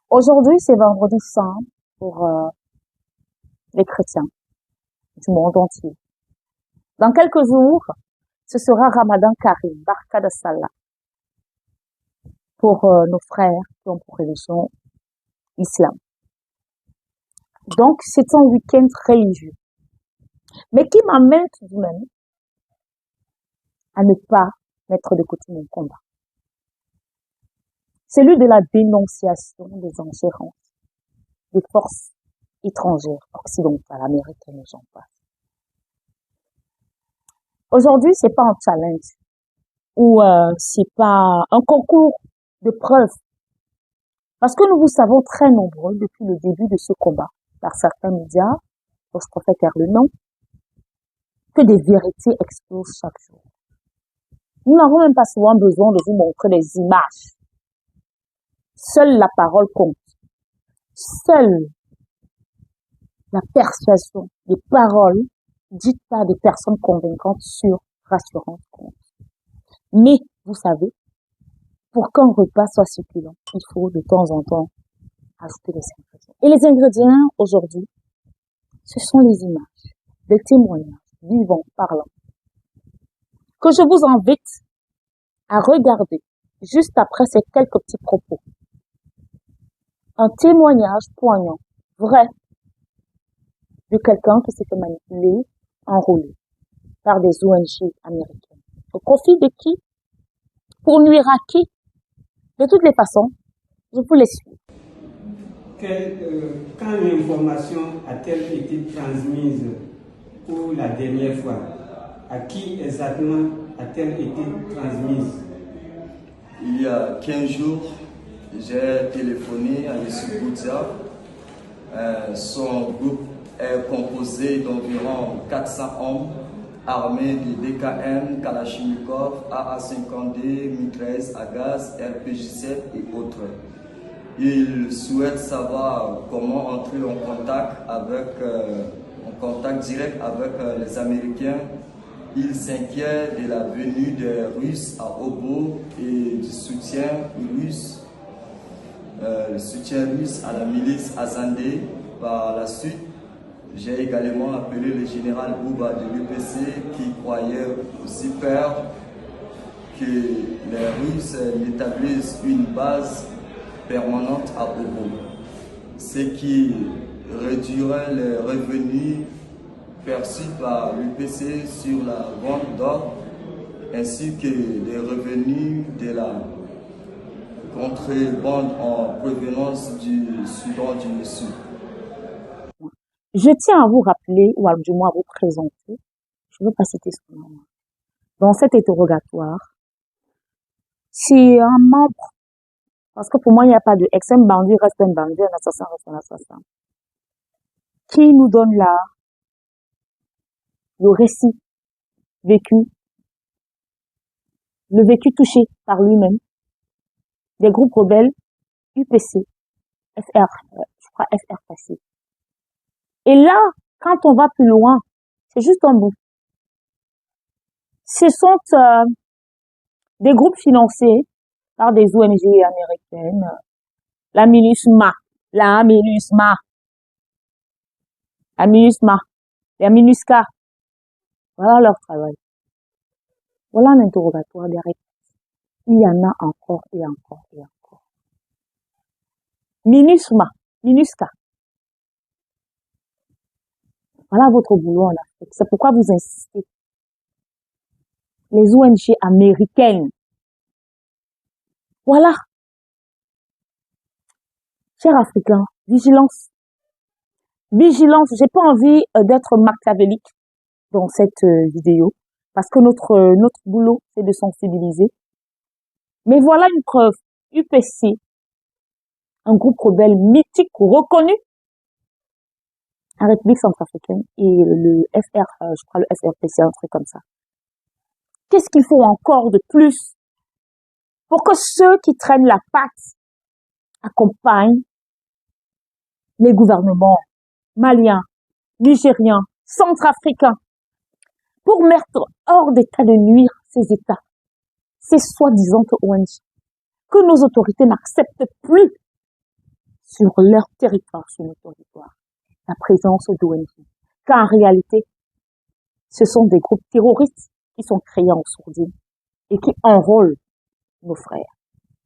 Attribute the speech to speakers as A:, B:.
A: Aujourd'hui, c'est vendredi saint pour les chrétiens du monde entier. Dans quelques jours, ce sera Ramadan Karim, Barka de Salah, pour nos frères qui ont pour religion islam. Donc, c'est un week-end religieux, mais qui m'amène tout de même à ne pas mettre de côté mon combat. Celui de la dénonciation des ingérences des forces étrangères, occidentales, américaines et j'en passe. Aujourd'hui, c'est pas un challenge ou c'est pas un concours de preuves, parce que nous vous savons très nombreux depuis le début de ce combat par certains médias, dont je préfère taire le nom, que des vérités explosent chaque jour. Nous n'avons même pas souvent besoin de vous montrer des images. Seule la parole compte. Seule la persuasion, les paroles dites par des personnes convaincantes, sûres, rassurantes compte. Mais, vous savez, pour qu'un repas soit succulent, il faut de temps en temps ajouter des ingrédients. Et les ingrédients, aujourd'hui, ce sont les images, des témoignages, vivants, parlants, que je vous invite à regarder juste après ces quelques petits propos. Un témoignage poignant, vrai, de quelqu'un qui s'est fait manipuler, enrôler par des ONG américaines. Au profit de qui? Pour nuire à qui? De toutes les façons, je vous les suis.
B: Quand l'information a-t-elle été transmise pour la dernière fois? À qui exactement a-t-elle été transmise?
C: Il y a 15 jours, j'ai téléphoné à M. Boutia. Son groupe est composé d'environ 400 hommes armés de DKM, Kalachnikov, AA-52, mitrailleuse à gaz, RPG-7 et autres. Il souhaite savoir comment entrer en contact direct avec les Américains. Il s'inquiète de la venue des Russes à Obo et du soutien russe, à la milice Azandé. Par la suite, j'ai également appelé le général Bouba de l'UPC qui croyait aussi peur que les Russes établissent une base permanente à Obo, ce qui réduirait les revenus perçus par l'UPC sur la vente d'or, ainsi que les revenus de la contrebande en provenance du Soudan du Sud.
A: Je tiens à vous rappeler, ou du moins à vous présenter, je ne veux pas citer son nom, dans cet interrogatoire, c'est un membre, parce que pour moi, il n'y a pas de ex-un bandit reste un bandit, un assassin reste un assassin, qui nous donne là le récit vécu, le vécu touché par lui-même, des groupes rebelles, UPC, FR, je crois FR passé. Et là, quand on va plus loin, c'est juste un bout. Ce sont des groupes financés par des ONG américaines, la MINUSMA, la MINUSCA. Voilà leur travail. Voilà un interrogatoire des réponses. Il y en a encore et encore et encore. MINUSCA. Voilà votre boulot en Afrique. C'est pourquoi vous insistez. Les ONG américaines. Voilà. Chers Africains, vigilance. Vigilance. J'ai pas envie d'être machiavélique dans cette vidéo, parce que notre boulot, c'est de sensibiliser. Mais voilà une preuve. UPC, un groupe rebelle mythique, reconnu, en République centrafricaine, et le FR, je crois le FRPC, un truc comme ça. Qu'est-ce qu'il faut encore de plus pour que ceux qui traînent la patte accompagnent les gouvernements maliens, nigériens, centrafricains, pour mettre hors d'état de nuire ces États, ces soi-disant ONG, que nos autorités n'acceptent plus sur leur territoire, sur notre territoire, la présence d'ONG. Car en réalité, ce sont des groupes terroristes qui sont créés en sourdine et qui enrôlent nos frères.